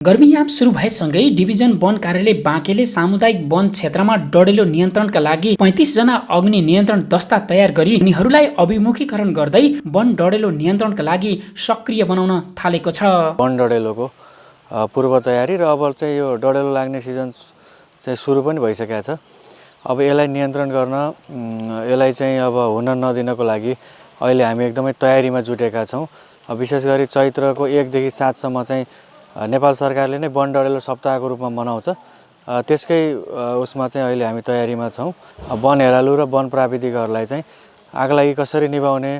गर्मीयाम सुरु भएसँगै डिभिजन वन कार्यालय बाँकेले सामुदायिक वन क्षेत्रमा डडेलो नियन्त्रणका लागि 35 जना अग्नि नियन्त्रण दस्ता तयार गरी उनीहरूलाई अभिमुखीकरण गर्दै वन डडेलो नियन्त्रणका लागि सक्रिय बनाउन थालेको छ। वन डडेलोको पूर्व तयारी र अब चाहिँ यो डडेलो लाग्ने सिजन चाहिँ सुरु पनि भइसकेको छ। अब यसलाई नियन्त्रण गर्न यसलाई चाहिँ अब हुन नदिनको लागि अहिले हामी एकदमै तयारीमा जुटेका छौँ। विशेष गरी चैत्रको 1 देखि 7 सम्म चाहिँ नेपाल सरकारले नै वन डडेलो सप्ताहको रूपमा मनाउँछ। त्यसकै उसमा चाहिँ अहिले हामी तयारीमा छौँ। वन हेरालु र वन प्राविधिकहरूलाई चाहिँ आगलागी कसरी निभाउने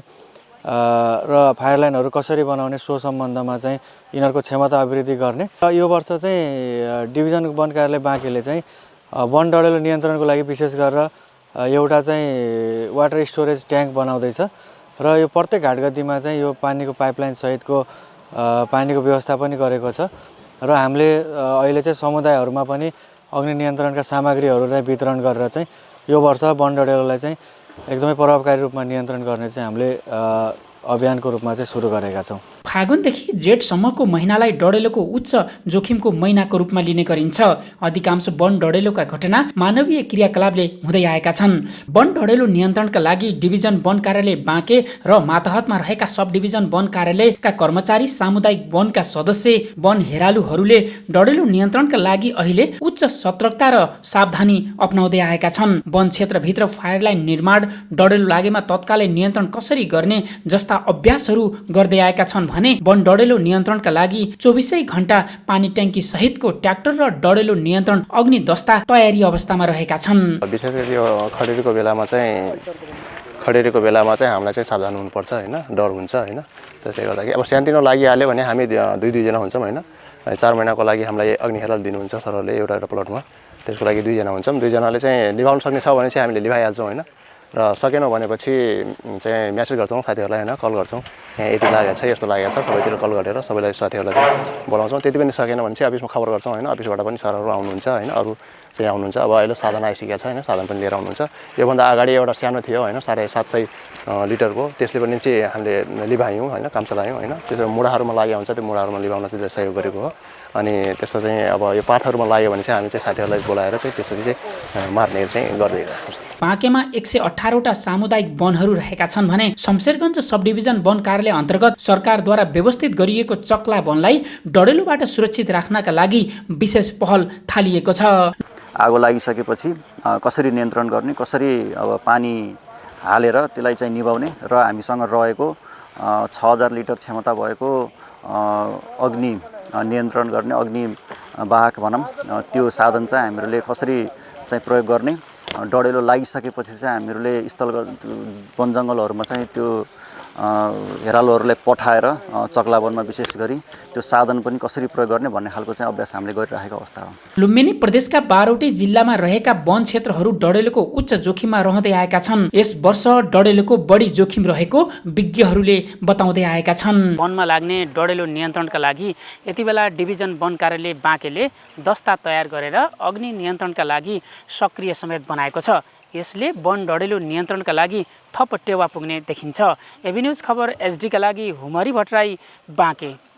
र फायर लाइनहरू कसरी बनाउने सो सम्बन्धमा चाहिँ यिनीहरूको क्षमता अभिवृद्धि गर्ने। यो वर्ष चाहिँ डिभिजन वन कार्यालय बाँकेले चाहिँ वन डडेलो नियन्त्रणको लागि विशेष गरेर एउटा चाहिँ वाटर स्टोरेज ट्याङ्क बनाउँदैछ र यो प्रत्येक घाटगद्दीमा चाहिँ यो पानीको पाइपलाइन सहितको पानीको व्यवस्था पनि गरेको छ र हामीले अहिले चाहिँ समुदायहरूमा पनि अग्नि नियन्त्रणका सामग्रीहरूलाई वितरण गरेर चाहिँ यो वर्ष वन डडेलोलाई चाहिँ एकदमै प्रभावकारी रूपमा नियन्त्रण गर्ने चाहिँ हामीले अभियानको रूपमा चाहिँ सुरु गरेका छौँ। फागुनदेखि जेठसम्मको महिनालाई डडेलोको उच्च जोखिमको महिनाको रूपमा लिने गरिन्छ। अधिकांश वन डडेलोका घटना मानवीय क्रियाकलापले हुँदै आएका छन्। वन डडेलो नियन्त्रणका लागि डिभिजन वन कार्यालय बाँके र मातहतमा रहेका सब डिभिजन वन कार्यालयका कर्मचारी, सामुदायिक वनका सदस्य, वन हेरालुहरूले डडेलो नियन्त्रणका लागि अहिले उच्च सतर्कता र सावधानी अपनाउँदै आएका छन्। वन क्षेत्रभित्र फायर लाइन निर्माण, डडेलो लागेमा तत्कालै नियन्त्रण कसरी गर्ने जस्ता अभ्यासहरू गर्दै आएका छन् भने वन डडेलो नियन्त्रणका लागि 24 घण्टा पानी ट्याङ्की सहितको ट्र्याक्टर र डडेलो नियन्त्रण अग्नि दस्ता तयारी अवस्थामा रहेका छन्। विशेष गरी यो खडेरीको बेलामा चाहिँ हामीलाई चाहिँ सावधान हुनुपर्छ हैन, डर हुन्छ हैन। त्यसले गर्दाखेरि अब सानोतिनो लागिहाल्यो भने हामी दुई जना हुन्छौँ हैन। 4 महिनाको लागि हामीलाई अग्नि हेराल दिनुहुन्छ सरले एउटा प्लटमा। त्यसको लागि 2 जना हुन्छौँ। 2 जनाले चाहिँ लिभाउन सक्ने छ भने चाहिँ हामीले लिभाइहाल्छौँ हैन। र सकेनौँ भनेपछि चाहिँ मेसेज गर्छौँ साथीहरूलाई हैन, कल गर्छौँ। यहाँ यति लागेको छ, यस्तो लागेको छ, सबैतिर कल गरेर सबैलाई साथीहरूलाई चाहिँ बोलाउँछौँ। त्यति पनि सकेन भने चाहिँ अफिसमा खबर गर्छौँ हैन। अफिसबाट पनि सरहरू आउनुहुन्छ हैन, अरू चाहिँ आउनुहुन्छ। अब अहिले साधन आइसकेको छ हैन, साधन पनि लिएर आउनुहुन्छ। योभन्दा अगाडि एउटा सानो थियो हैन, 750 लिटरको, त्यसले पनि चाहिँ हामीले लिभायौँ हैन, काम चलायौँ हैन। त्यसो मुढाहरूमा लागेको हुन्छ, त्यो मुढाहरूमा लिभाउन चाहिँ सहयोग गरेको हो। अनि त्यस्तो चाहिँ अब यो पातहरूमा लाग्यो भने चाहिँ हामी चाहिँ साथीहरूलाई बोलाएर चाहिँ त्यसरी चाहिँ मार्ने चाहिँ गर्दैछौँ। बाँकेमा 118 वटा सामुदायिक वनहरू रहेका छन् भने शमशेरगञ्ज सब डिभिजन वन कार्यालय अन्तर्गत सरकारद्वारा व्यवस्थित गरिएको चक्ला वनलाई डडेलोबाट सुरक्षित राख्नका लागि विशेष पहल थालिएको छ। आगो लागिसकेपछि कसरी नियन्त्रण गर्ने, कसरी अब पानी हालेर त्यसलाई चाहिँ निभाउने र हामीसँग रहेको 6000 लिटर क्षमता भएको अग्नि नियन्त्रण गर्ने अग्नि वाहक भनौँ त्यो साधन चाहिँ हामीहरूले कसरी चाहिँ प्रयोग गर्ने, डडेलो लागिसकेपछि चाहिँ हामीहरूले स्थल वन जङ्गलहरूमा चाहिँ त्यो हेरालुहरूलाई पठाएर चक्ला वनमा विशेष गरी त्यो साधन पनि कसरी प्रयोग गर्ने भन्ने खालको चाहिँ अभ्यास हामीले गरिरहेको अवस्था हो। लुम्बिनी प्रदेशका 12वटै जिल्लामा रहेका वन क्षेत्रहरू डडेलोको उच्च जोखिममा रहँदै आएका छन्। यस वर्ष डडेलोको बढी जोखिम रहेको विज्ञहरूले बताउँदै आएका छन्। वनमा लाग्ने डडेलो नियन्त्रणका लागि यति बेला डिभिजन वन कार्यालय बाँकेले दस्ता तयार गरेर अग्नि नियन्त्रणका लागि सक्रिय समेत बनाएको छ। यसले वन डडेलो नियन्त्रणका लागि थप टेवा पुग्ने देखिन्छ। एबी न्युज खबर एचडीका लागि हुमरी भट्टराई, बाँके।